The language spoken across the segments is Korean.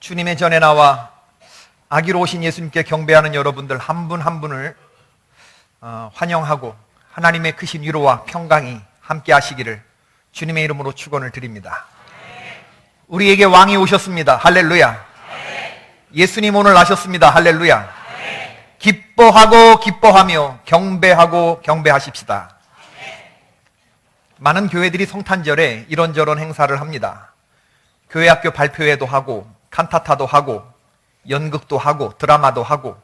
주님의 전에 나와 아기로 오신 예수님께 경배하는 여러분들 한 분 한 분을 환영하고 하나님의 크신 위로와 평강이 함께 하시기를 주님의 이름으로 축원을 드립니다. 우리에게 왕이 오셨습니다. 할렐루야. 예수님 오늘 나셨습니다. 할렐루야. 기뻐하고 기뻐하며 경배하고 경배하십시다. 많은 교회들이 성탄절에 이런저런 행사를 합니다. 교회 학교 발표회도 하고 칸타타도 하고 연극도 하고 드라마도 하고.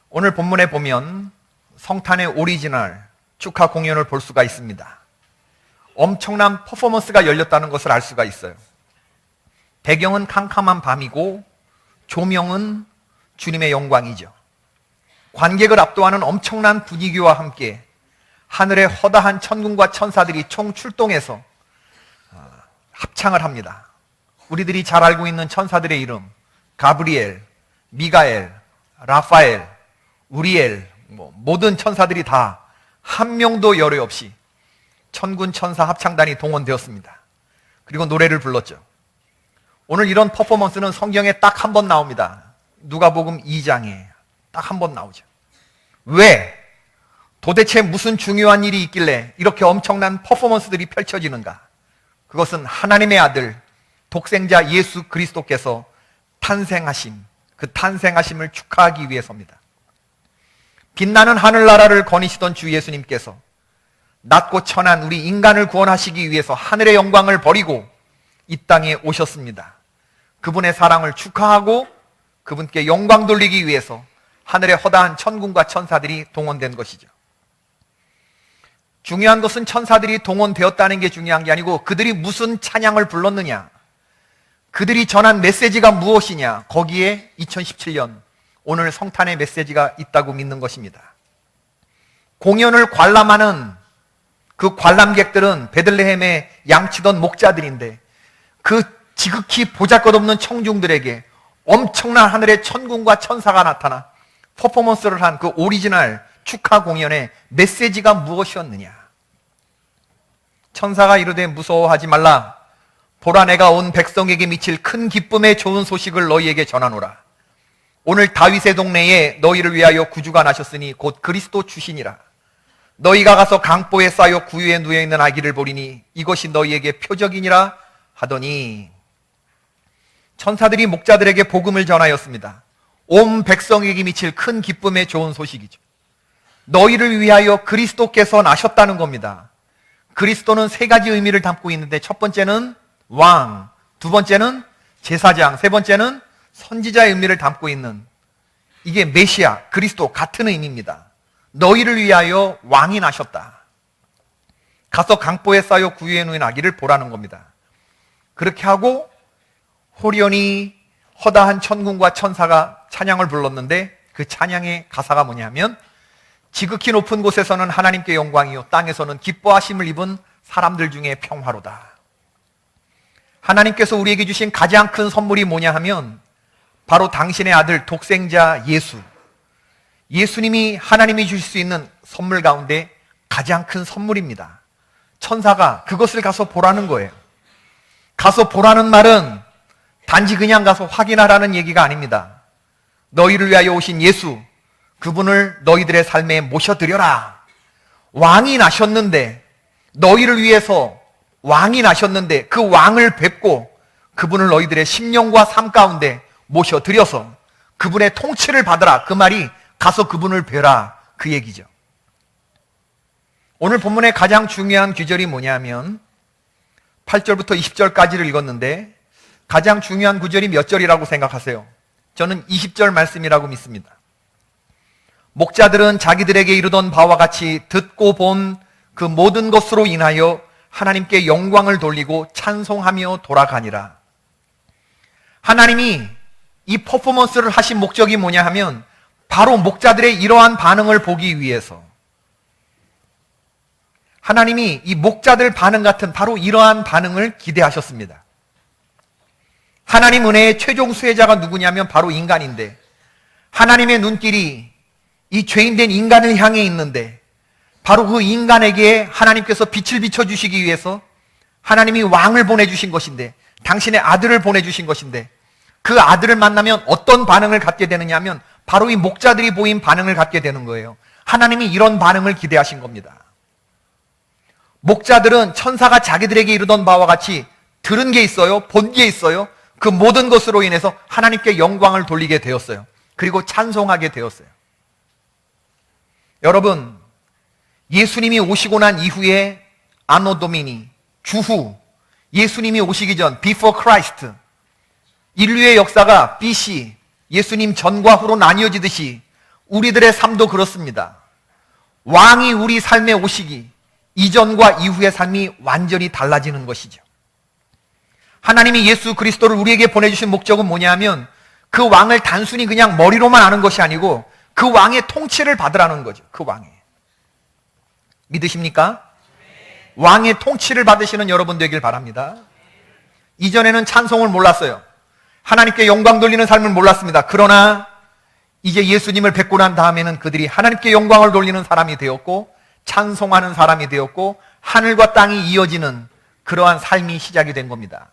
오늘 본문에 보면 성탄의 오리지널 축하 공연을 볼 수가 있습니다. 엄청난 퍼포먼스가 열렸다는 것을 알 수가 있어요. 배경은 캄캄한 밤이고 조명은 주님의 영광이죠. 관객을 압도하는 엄청난 분위기와 함께 하늘의 허다한 천군과 천사들이 총출동해서 합창을 합니다. 우리들이 잘 알고 있는 천사들의 이름, 가브리엘, 미가엘, 라파엘, 우리엘, 모든 천사들이 다 한 명도 열애 없이 천군 천사 합창단이 동원되었습니다. 그리고 노래를 불렀죠. 오늘 이런 퍼포먼스는 성경에 딱 한 번 나옵니다. 누가복음 2장에 딱 한 번 나오죠. 왜? 도대체 무슨 중요한 일이 있길래 이렇게 엄청난 퍼포먼스들이 펼쳐지는가? 그것은 하나님의 아들 독생자 예수 그리스도께서 탄생하심, 그 탄생하심을 축하하기 위해서입니다. 빛나는 하늘나라를 거니시던 주 예수님께서 낮고 천한 우리 인간을 구원하시기 위해서 하늘의 영광을 버리고 이 땅에 오셨습니다. 그분의 사랑을 축하하고 그분께 영광 돌리기 위해서 하늘의 허다한 천군과 천사들이 동원된 것이죠. 중요한 것은 천사들이 동원되었다는 게 중요한 게 아니고 그들이 무슨 찬양을 불렀느냐, 그들이 전한 메시지가 무엇이냐, 거기에 2017년 오늘 성탄의 메시지가 있다고 믿는 것입니다. 공연을 관람하는 그 관람객들은 베들레헴에 양치던 목자들인데 그 지극히 보잘것없는 청중들에게 엄청난 하늘의 천군과 천사가 나타나 퍼포먼스를 한 그 오리지널 축하 공연의 메시지가 무엇이었느냐? 천사가 이르되 무서워하지 말라. 보라, 내가 온 백성에게 미칠 큰 기쁨의 좋은 소식을 너희에게 전하노라. 오늘 다윗의 동네에 너희를 위하여 구주가 나셨으니 곧 그리스도 주시니라. 너희가 가서 강보에 쌓여 구유에 누워있는 아기를 보리니 이것이 너희에게 표적이니라 하더니, 천사들이 목자들에게 복음을 전하였습니다. 온 백성에게 미칠 큰 기쁨의 좋은 소식이죠. 너희를 위하여 그리스도께서 나셨다는 겁니다. 그리스도는 세 가지 의미를 담고 있는데 첫 번째는 왕, 두 번째는 제사장, 세 번째는 선지자의 의미를 담고 있는, 이게 메시아, 그리스도 같은 의미입니다. 너희를 위하여 왕이 나셨다. 가서 강보에 쌓여 구유에 누인 아기를 보라는 겁니다. 그렇게 하고 호련히 허다한 천군과 천사가 찬양을 불렀는데 그 찬양의 가사가 뭐냐면, 지극히 높은 곳에서는 하나님께 영광이요 땅에서는 기뻐하심을 입은 사람들 중에 평화로다. 하나님께서 우리에게 주신 가장 큰 선물이 뭐냐 하면 바로 당신의 아들 독생자 예수, 예수님이 하나님이 주실 수 있는 선물 가운데 가장 큰 선물입니다. 천사가 그것을 가서 보라는 거예요. 가서 보라는 말은 단지 그냥 가서 확인하라는 얘기가 아닙니다. 너희를 위하여 오신 예수, 그분을 너희들의 삶에 모셔드려라. 왕이 나셨는데, 너희를 위해서 왕이 나셨는데 그 왕을 뵙고 그분을 너희들의 심령과 삶 가운데 모셔드려서 그분의 통치를 받으라. 그 말이 가서 그분을 뵈라, 그 얘기죠. 오늘 본문의 가장 중요한 구절이 뭐냐면 8절부터 20절까지를 읽었는데 가장 중요한 구절이 몇 절이라고 생각하세요? 저는 20절 말씀이라고 믿습니다. 목자들은 자기들에게 이르던 바와 같이 듣고 본 그 모든 것으로 인하여 하나님께 영광을 돌리고 찬송하며 돌아가니라. 하나님이 이 퍼포먼스를 하신 목적이 뭐냐 하면 바로 목자들의 이러한 반응을 보기 위해서, 하나님이 이 목자들 반응 같은 바로 이러한 반응을 기대하셨습니다. 하나님 은혜의 최종 수혜자가 누구냐면 바로 인간인데, 하나님의 눈길이 이 죄인된 인간을 향해 있는데 바로 그 인간에게 하나님께서 빛을 비춰주시기 위해서 하나님이 왕을 보내주신 것인데, 당신의 아들을 보내주신 것인데, 그 아들을 만나면 어떤 반응을 갖게 되느냐 하면 바로 이 목자들이 보인 반응을 갖게 되는 거예요. 하나님이 이런 반응을 기대하신 겁니다. 목자들은 천사가 자기들에게 이르던 바와 같이 들은 게 있어요. 본 게 있어요. 그 모든 것으로 인해서 하나님께 영광을 돌리게 되었어요. 그리고 찬송하게 되었어요. 여러분, 예수님이 오시고 난 이후에 아노 도미니, 주후, 예수님이 오시기 전, before Christ, 인류의 역사가 BC, 예수님 전과 후로 나뉘어지듯이 우리들의 삶도 그렇습니다. 왕이 우리 삶에 오시기 이전과 이후의 삶이 완전히 달라지는 것이죠. 하나님이 예수 그리스도를 우리에게 보내주신 목적은 뭐냐면 그 왕을 단순히 그냥 머리로만 아는 것이 아니고 그 왕의 통치를 받으라는 거죠. 그 왕의. 믿으십니까? 왕의 통치를 받으시는 여러분 되길 바랍니다. 이전에는 찬송을 몰랐어요. 하나님께 영광 돌리는 삶을 몰랐습니다. 그러나 이제 예수님을 뵙고 난 다음에는 그들이 하나님께 영광을 돌리는 사람이 되었고 찬송하는 사람이 되었고 하늘과 땅이 이어지는 그러한 삶이 시작이 된 겁니다.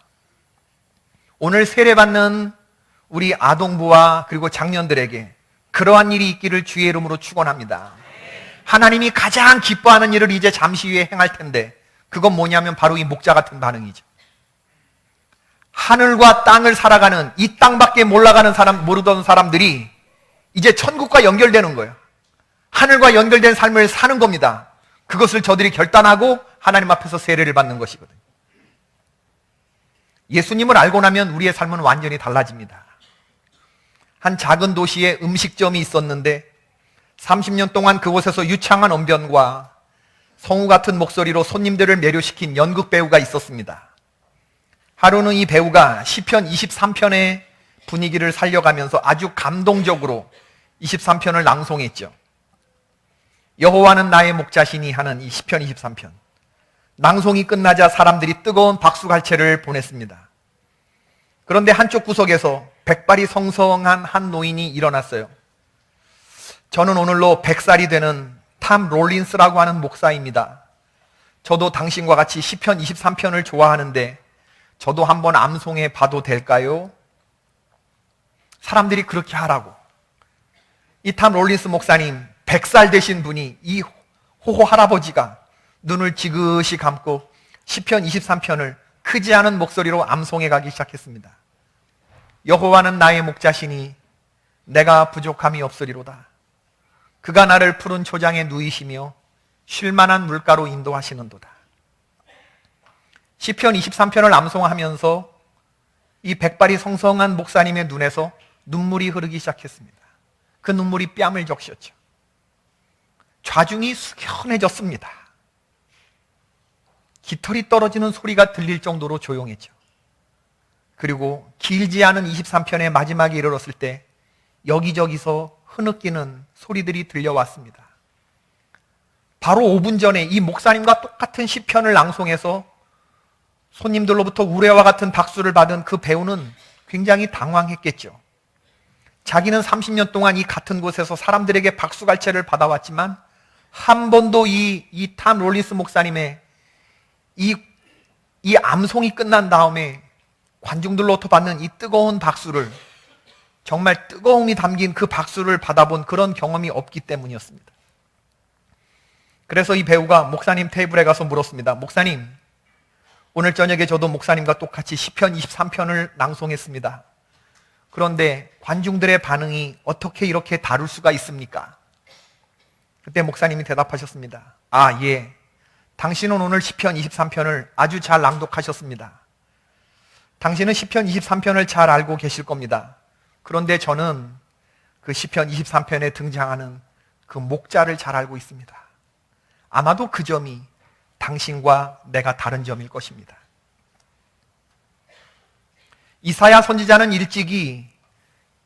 오늘 세례받는 우리 아동부와 그리고 장년들에게 그러한 일이 있기를 주의 이름으로 축원합니다. 하나님이 가장 기뻐하는 일을 이제 잠시 후에 행할 텐데 그건 뭐냐면 바로 이 목자 같은 반응이죠. 하늘과 땅을 살아가는 이 땅밖에 모르던 사람들이 이제 천국과 연결되는 거예요. 하늘과 연결된 삶을 사는 겁니다. 그것을 저들이 결단하고 하나님 앞에서 세례를 받는 것이거든요. 예수님을 알고 나면 우리의 삶은 완전히 달라집니다. 한 작은 도시에 음식점이 있었는데 30년 동안 그곳에서 유창한 언변과 성우 같은 목소리로 손님들을 매료시킨 연극 배우가 있었습니다. 하루는 이 배우가 시편 23편의 분위기를 살려가면서 아주 감동적으로 23편을 낭송했죠. 여호와는 나의 목자시니 하는 이 시편 23편. 낭송이 끝나자 사람들이 뜨거운 박수갈채를 보냈습니다. 그런데 한쪽 구석에서 백발이 성성한 한 노인이 일어났어요. 저는 오늘로 100살이 되는 탐 롤린스라고 하는 목사입니다. 저도 당신과 같이 시편 23편을 좋아하는데 저도 한번 암송해 봐도 될까요? 사람들이 그렇게 하라고. 이 탐 롤린스 목사님, 100살 되신 분이 이 호호 할아버지가 눈을 지그시 감고 시편 23편을 크지 않은 목소리로 암송해 가기 시작했습니다. 여호와는 나의 목자시니 내가 부족함이 없으리로다. 그가 나를 푸른 초장에 누이시며 쉴만한 물가로 인도하시는도다. 시편 23편을 암송하면서 이 백발이 성성한 목사님의 눈에서 눈물이 흐르기 시작했습니다. 그 눈물이 뺨을 적셨죠. 좌중이 숙연해졌습니다. 깃털이 떨어지는 소리가 들릴 정도로 조용했죠. 그리고 길지 않은 23편의 마지막에 이르렀을 때 여기저기서 흐느끼는 소리들이 들려왔습니다. 바로 5분 전에 이 목사님과 똑같은 시편을 낭송해서 손님들로부터 우레와 같은 박수를 받은 그 배우는 굉장히 당황했겠죠. 자기는 30년 동안 이 같은 곳에서 사람들에게 박수갈채를 받아왔지만 한 번도 이 탐 롤린스 목사님의 이 암송이 끝난 다음에 관중들로부터 받는 이 뜨거운 박수를, 정말 뜨거움이 담긴 그 박수를 받아본 그런 경험이 없기 때문이었습니다. 그래서 이 배우가 목사님 테이블에 가서 물었습니다. 목사님, 오늘 저녁에 저도 목사님과 똑같이 시편 23편을 낭송했습니다. 그런데 관중들의 반응이 어떻게 이렇게 다를 수가 있습니까? 그때 목사님이 대답하셨습니다. 아, 예. 당신은 오늘 시편 23편을 아주 잘 낭독하셨습니다. 당신은 시편 23편을 잘 알고 계실 겁니다. 그런데 저는 그 시편 23편에 등장하는 그 목자를 잘 알고 있습니다. 아마도 그 점이 당신과 내가 다른 점일 것입니다. 이사야 선지자는 일찍이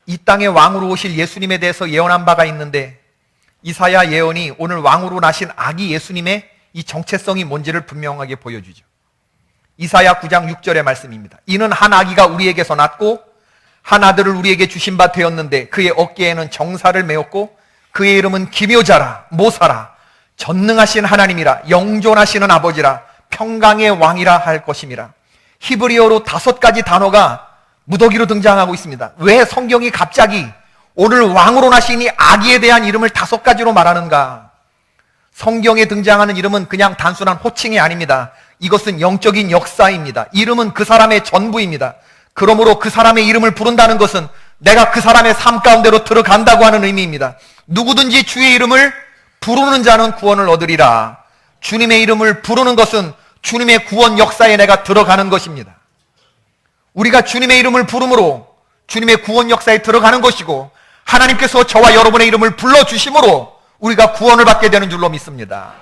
이 땅에 왕으로 오실 예수님에 대해서 예언한 바가 있는데 이사야 예언이 오늘 왕으로 나신 아기 예수님의 이 정체성이 뭔지를 분명하게 보여주죠. 이사야 9장 6절의 말씀입니다. 이는 한 아기가 우리에게서 났고 한 아들을 우리에게 주신 바 되었는데 그의 어깨에는 정사를 메었고 그의 이름은 기묘자라 모사라 전능하신 하나님이라 영존하시는 아버지라 평강의 왕이라 할 것임이라. 히브리어로 5가지 단어가 무더기로 등장하고 있습니다. 왜 성경이 갑자기 오늘 왕으로 나신 이 아기에 대한 이름을 5가지로 말하는가? 성경에 등장하는 이름은 그냥 단순한 호칭이 아닙니다. 이것은 영적인 역사입니다. 이름은 그 사람의 전부입니다. 그러므로 그 사람의 이름을 부른다는 것은 내가 그 사람의 삶 가운데로 들어간다고 하는 의미입니다. 누구든지 주의 이름을 부르는 자는 구원을 얻으리라. 주님의 이름을 부르는 것은 주님의 구원 역사에 내가 들어가는 것입니다. 우리가 주님의 이름을 부름으로 주님의 구원 역사에 들어가는 것이고, 하나님께서 저와 여러분의 이름을 불러주심으로 우리가 구원을 받게 되는 줄로 믿습니다.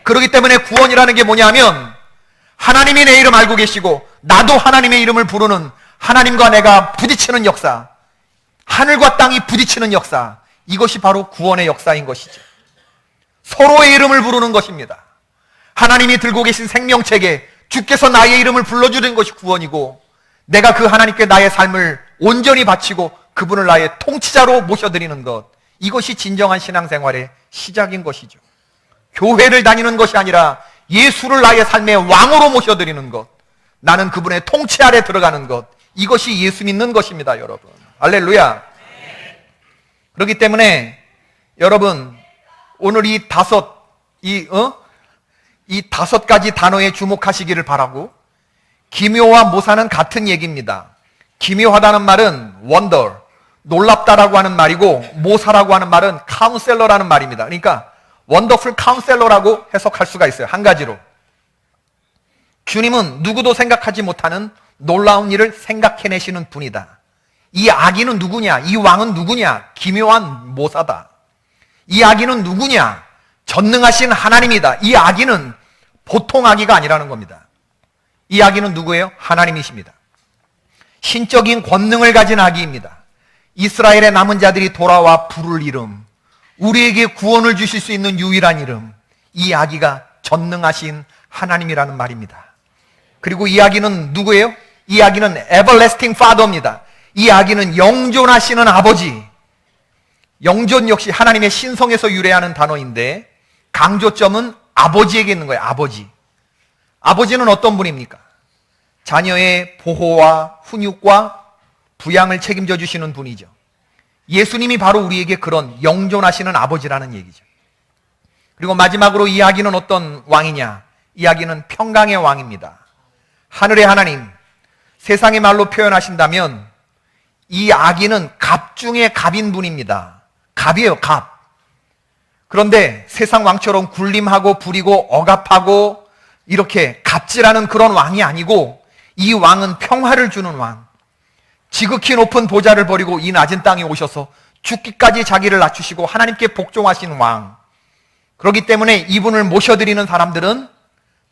그렇기 때문에 구원이라는 게 뭐냐면, 하나님이 내 이름 알고 계시고 나도 하나님의 이름을 부르는, 하나님과 내가 부딪히는 역사, 하늘과 땅이 부딪히는 역사, 이것이 바로 구원의 역사인 것이죠. 서로의 이름을 부르는 것입니다. 하나님이 들고 계신 생명책에 주께서 나의 이름을 불러주는 것이 구원이고, 내가 그 하나님께 나의 삶을 온전히 바치고 그분을 나의 통치자로 모셔드리는 것, 이것이 진정한 신앙생활의 시작인 것이죠. 교회를 다니는 것이 아니라 예수를 나의 삶의 왕으로 모셔드리는 것, 나는 그분의 통치 아래 들어가는 것, 이것이 예수 믿는 것입니다, 여러분. 할렐루야. 그렇기 때문에 여러분, 오늘 이 5가지 단어에 주목하시기를 바라고, 기묘와 모사는 같은 얘기입니다. 기묘하다는 말은 wonder, 놀랍다라고 하는 말이고, 모사라고 하는 말은 카운셀러라는 말입니다. 그러니까 원더풀 카운셀러라고 해석할 수가 있어요. 한 가지로, 주님은 누구도 생각하지 못하는 놀라운 일을 생각해내시는 분이다. 이 아기는 누구냐? 이 왕은 누구냐? 기묘한 모사다. 이 아기는 누구냐? 전능하신 하나님이다. 이 아기는 보통 아기가 아니라는 겁니다. 이 아기는 누구예요? 하나님이십니다. 신적인 권능을 가진 아기입니다. 이스라엘의 남은 자들이 돌아와 부를 이름, 우리에게 구원을 주실 수 있는 유일한 이름, 이 아기가 전능하신 하나님이라는 말입니다. 그리고 이 아기는 누구예요? 이 아기는 everlasting father입니다. 이 아기는 영존하시는 아버지. 영존 역시 하나님의 신성에서 유래하는 단어인데, 강조점은 아버지에게 있는 거예요. 아버지. 아버지는 어떤 분입니까? 자녀의 보호와 훈육과 부양을 책임져 주시는 분이죠. 예수님이 바로 우리에게 그런 영존하시는 아버지라는 얘기죠. 그리고 마지막으로 이 아기는 어떤 왕이냐? 이 아기는 평강의 왕입니다. 하늘의 하나님, 세상의 말로 표현하신다면 이 아기는 갑 중의 갑인 분입니다. 갑이에요, 갑. 그런데 세상 왕처럼 굴림하고 부리고 억압하고 이렇게 갑질하는 그런 왕이 아니고, 이 왕은 평화를 주는 왕. 지극히 높은 보좌를 버리고 이 낮은 땅에 오셔서 죽기까지 자기를 낮추시고 하나님께 복종하신 왕. 그렇기 때문에 이분을 모셔드리는 사람들은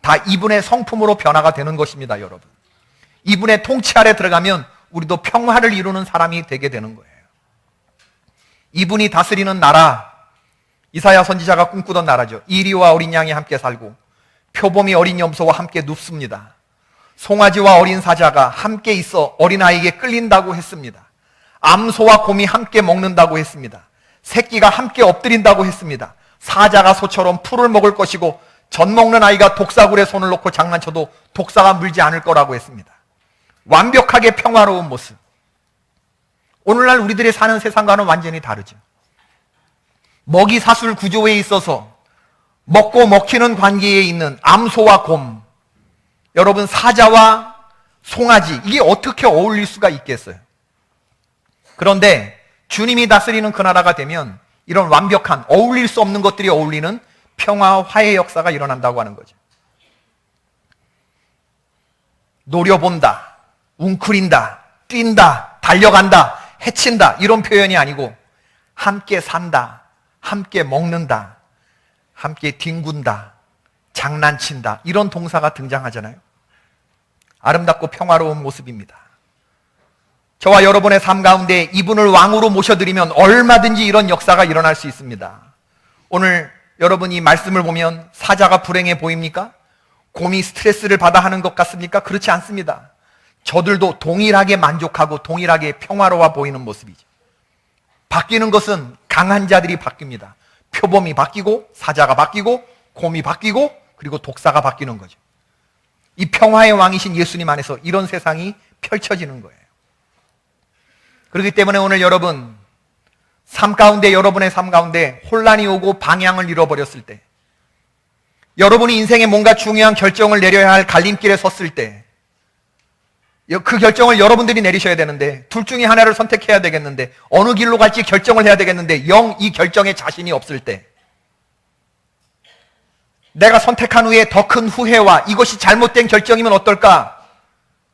다 이분의 성품으로 변화가 되는 것입니다, 여러분. 이분의 통치 아래 들어가면 우리도 평화를 이루는 사람이 되게 되는 거예요. 이분이 다스리는 나라, 이사야 선지자가 꿈꾸던 나라죠. 이리와 어린 양이 함께 살고 표범이 어린 염소와 함께 눕습니다. 송아지와 어린 사자가 함께 있어 어린아이에게 끌린다고 했습니다. 암소와 곰이 함께 먹는다고 했습니다. 새끼가 함께 엎드린다고 했습니다. 사자가 소처럼 풀을 먹을 것이고 젖 먹는 아이가 독사굴에 손을 놓고 장난쳐도 독사가 물지 않을 거라고 했습니다. 완벽하게 평화로운 모습. 오늘날 우리들이 사는 세상과는 완전히 다르죠. 먹이 사슬 구조에 있어서 먹고 먹히는 관계에 있는 암소와 곰, 여러분, 사자와 송아지, 이게 어떻게 어울릴 수가 있겠어요? 그런데 주님이 다스리는 그 나라가 되면 이런 완벽한, 어울릴 수 없는 것들이 어울리는 평화와 화해의 역사가 일어난다고 하는 거죠. 노려본다, 웅크린다, 뛴다, 달려간다, 해친다, 이런 표현이 아니고 함께 산다, 함께 먹는다, 함께 뒹군다, 장난친다, 이런 동사가 등장하잖아요. 아름답고 평화로운 모습입니다. 저와 여러분의 삶 가운데 이분을 왕으로 모셔드리면 얼마든지 이런 역사가 일어날 수 있습니다. 오늘 여러분이 말씀을 보면 사자가 불행해 보입니까? 곰이 스트레스를 받아 하는 것 같습니까? 그렇지 않습니다. 저들도 동일하게 만족하고 동일하게 평화로워 보이는 모습이죠. 바뀌는 것은 강한 자들이 바뀝니다. 표범이 바뀌고 사자가 바뀌고 곰이 바뀌고 그리고 독사가 바뀌는 거죠. 이 평화의 왕이신 예수님 안에서 이런 세상이 펼쳐지는 거예요. 그렇기 때문에 오늘 여러분, 여러분의 삶 가운데 혼란이 오고 방향을 잃어버렸을 때, 여러분이 인생에 뭔가 중요한 결정을 내려야 할 갈림길에 섰을 때, 그 결정을 여러분들이 내리셔야 되는데, 둘 중에 하나를 선택해야 되겠는데, 어느 길로 갈지 결정을 해야 되겠는데, 영 이 결정에 자신이 없을 때, 내가 선택한 후에 더 큰 후회와 이것이 잘못된 결정이면 어떨까?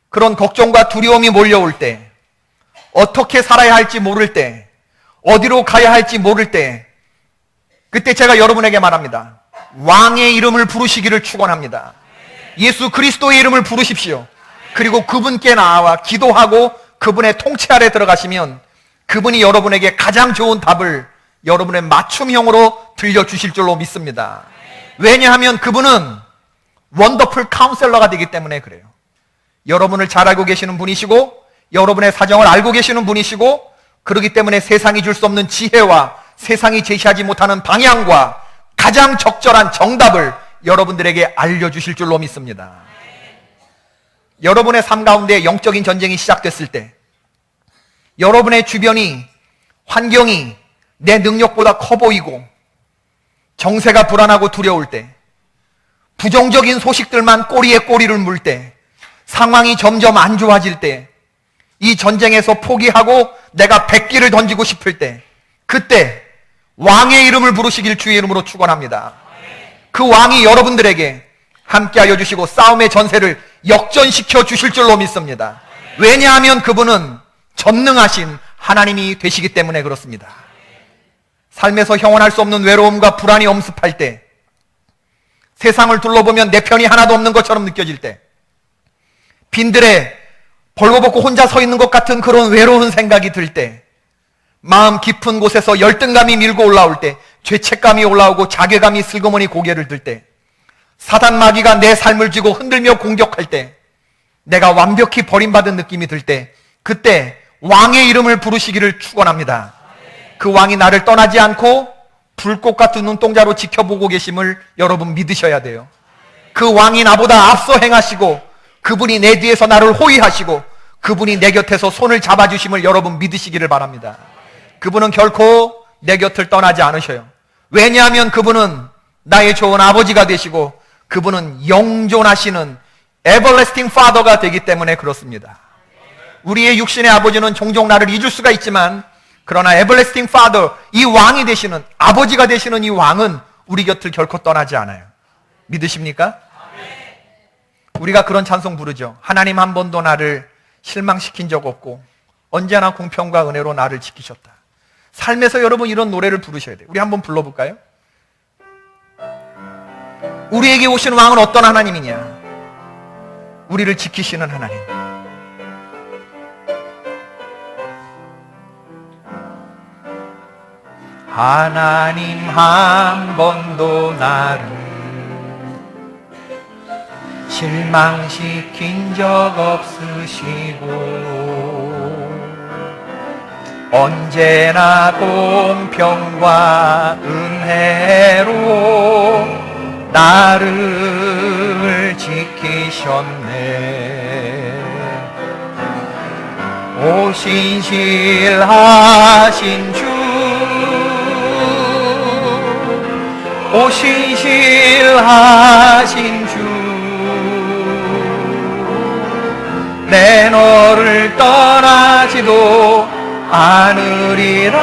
그런 걱정과 두려움이 몰려올 때, 어떻게 살아야 할지 모를 때, 어디로 가야 할지 모를 때, 그때 제가 여러분에게 말합니다. 왕의 이름을 부르시기를 축원합니다. 예수 그리스도의 이름을 부르십시오. 그리고 그분께 나와 기도하고 그분의 통치 아래 들어가시면 그분이 여러분에게 가장 좋은 답을 여러분의 맞춤형으로 들려주실 줄로 믿습니다. 왜냐하면 그분은 원더풀 카운셀러가 되기 때문에 그래요. 여러분을 잘 알고 계시는 분이시고 여러분의 사정을 알고 계시는 분이시고, 그렇기 때문에 세상이 줄 수 없는 지혜와 세상이 제시하지 못하는 방향과 가장 적절한 정답을 여러분들에게 알려주실 줄로 믿습니다. 여러분의 삶 가운데 영적인 전쟁이 시작됐을 때, 여러분의 주변이, 환경이 내 능력보다 커 보이고 정세가 불안하고 두려울 때, 부정적인 소식들만 꼬리에 꼬리를 물 때, 상황이 점점 안 좋아질 때, 이 전쟁에서 포기하고 내가 백기를 던지고 싶을 때, 그때 왕의 이름을 부르시길 주의 이름으로 축원합니다. 그 왕이 여러분들에게 함께하여 주시고 싸움의 전세를 역전시켜 주실 줄로 믿습니다. 왜냐하면 그분은 전능하신 하나님이 되시기 때문에 그렇습니다. 삶에서 형언할 수 없는 외로움과 불안이 엄습할 때, 세상을 둘러보면 내 편이 하나도 없는 것처럼 느껴질 때, 빈들에 벌거벗고 혼자 서 있는 것 같은 그런 외로운 생각이 들 때, 마음 깊은 곳에서 열등감이 밀고 올라올 때, 죄책감이 올라오고 자괴감이 슬그머니 고개를 들 때, 사단 마귀가 내 삶을 쥐고 흔들며 공격할 때, 내가 완벽히 버림받은 느낌이 들 때, 그때 왕의 이름을 부르시기를 축원합니다. 그 왕이 나를 떠나지 않고 불꽃 같은 눈동자로 지켜보고 계심을 여러분 믿으셔야 돼요. 그 왕이 나보다 앞서 행하시고 그분이 내 뒤에서 나를 호위하시고 그분이 내 곁에서 손을 잡아주심을 여러분 믿으시기를 바랍니다. 그분은 결코 내 곁을 떠나지 않으셔요. 왜냐하면 그분은 나의 좋은 아버지가 되시고 그분은 영존하시는 에버래스팅 파더가 되기 때문에 그렇습니다. 우리의 육신의 아버지는 종종 나를 잊을 수가 있지만, 그러나 에버래스팅 파더, 이 왕이 되시는, 아버지가 되시는 이 왕은 우리 곁을 결코 떠나지 않아요. 믿으십니까? 우리가 그런 찬송 부르죠. 하나님 한 번도 나를 실망시킨 적 없고 언제나 공평과 은혜로 나를 지키셨다. 삶에서 여러분 이런 노래를 부르셔야 돼요. 우리 한번 불러볼까요? 우리에게 오신 왕은 어떤 하나님이냐? 우리를 지키시는 하나님. 하나님 한 번도 나를 실망시킨 적 없으시고 언제나 공평과 은혜로 나를 지키셨네. 오신실하신 주, 오신실하신 주, 내 너를 떠나지도 않으리라.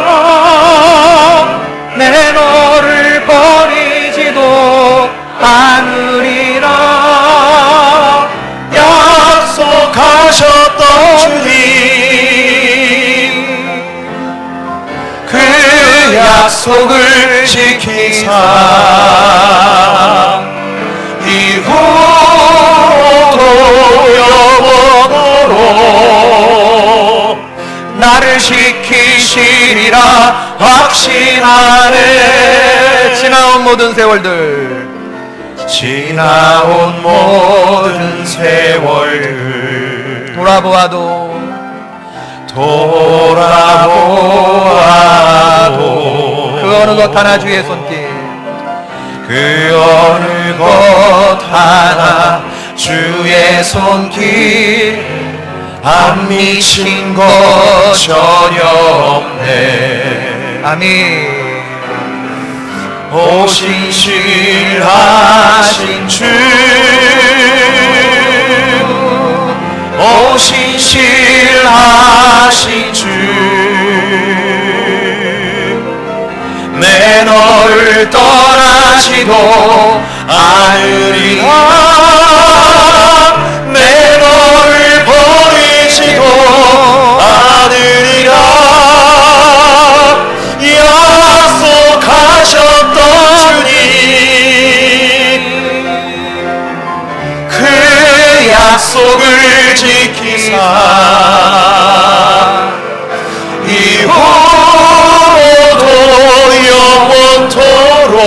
내 너를 버리지도 않으리라. 약속하셨던 주님, 그 약속을 지키사 이후로 영원으로 나를 지키시리라 확신하네. 지나온 모든 세월들, 지나온 모든 세월들 돌아보아도 그 어느 것 하나 주의 손길, 그 어느 것 하나 주의 손길 안 미친 것 전혀 없네. 아멘. 오 신실하신 주, 오 신실하신 주, 내 너를 떠나지도 않으리라. 내 너를 버리지도 않으리라. 약속하셨던 주님, 그 약속을 지키사 이후로도 영원토록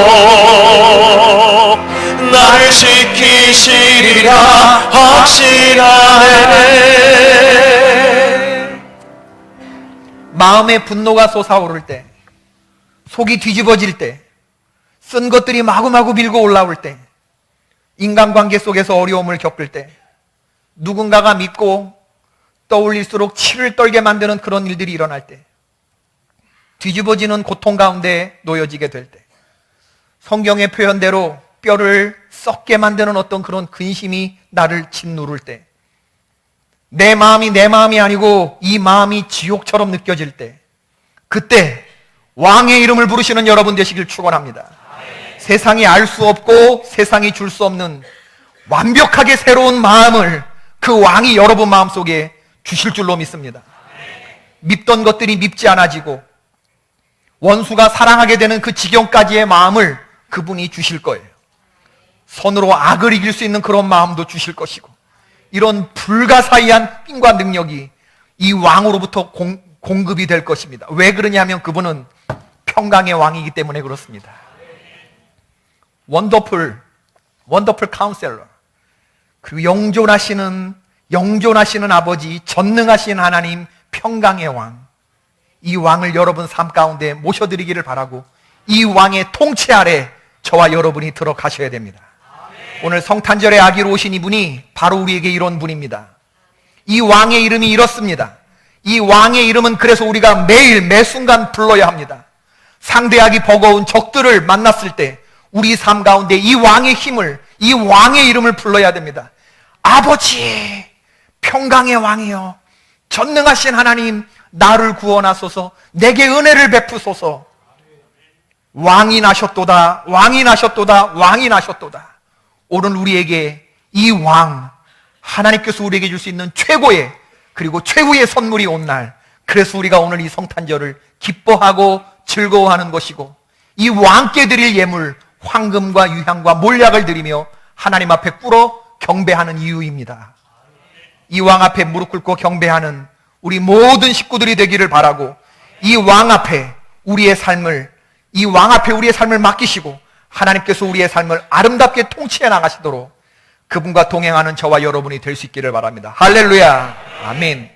날 지키시리라 확신하네. 마음에 분노가 솟아오를 때, 속이 뒤집어질 때, 쓴 것들이 마구마구 밀고 올라올 때, 인간관계 속에서 어려움을 겪을 때, 누군가가 믿고 떠올릴수록 치를 떨게 만드는 그런 일들이 일어날 때, 뒤집어지는 고통 가운데 놓여지게 될 때, 성경의 표현대로 뼈를 썩게 만드는 어떤 그런 근심이 나를 짓누를 때, 내 마음이 내 마음이 아니고 이 마음이 지옥처럼 느껴질 때, 그때 왕의 이름을 부르시는 여러분 되시길 축원합니다. 세상이 알 수 없고 세상이 줄 수 없는 완벽하게 새로운 마음을 그 왕이 여러분 마음속에 주실 줄로 믿습니다. 밉던 것들이 밉지 않아지고 원수가 사랑하게 되는 그 지경까지의 마음을 그분이 주실 거예요. 선으로 악을 이길 수 있는 그런 마음도 주실 것이고, 이런 불가사의한 힘과 능력이 이 왕으로부터 공급이 될 것입니다. 왜 그러냐면 그분은 평강의 왕이기 때문에 그렇습니다. 원더풀 카운셀러, 그 영존하시는 아버지, 전능하신 하나님, 평강의 왕, 이 왕을 여러분 삶 가운데 모셔드리기를 바라고, 이 왕의 통치 아래 저와 여러분이 들어가셔야 됩니다. 오늘 성탄절에 아기로 오신 이분이 바로 우리에게 이런 분입니다. 이 왕의 이름이 이렇습니다. 이 왕의 이름은 그래서 우리가 매일 매순간 불러야 합니다. 상대하기 버거운 적들을 만났을 때 우리 삶 가운데 이 왕의 힘을, 이 왕의 이름을 불러야 됩니다. 아버지, 평강의 왕이여, 전능하신 하나님, 나를 구원하소서, 내게 은혜를 베푸소서. 왕이 나셨도다, 왕이 나셨도다, 왕이 나셨도다. 오늘 우리에게 이 왕, 하나님께서 우리에게 줄 수 있는 최고의, 그리고 최후의 선물이 온 날, 그래서 우리가 오늘 이 성탄절을 기뻐하고 즐거워하는 것이고, 이 왕께 드릴 예물, 황금과 유향과 몰약을 드리며 하나님 앞에 꿇어 경배하는 이유입니다. 이 왕 앞에 무릎 꿇고 경배하는 우리 모든 식구들이 되기를 바라고, 이 왕 앞에 우리의 삶을 맡기시고 하나님께서 우리의 삶을 아름답게 통치해 나가시도록 그분과 동행하는 저와 여러분이 될 수 있기를 바랍니다. 할렐루야. 아멘.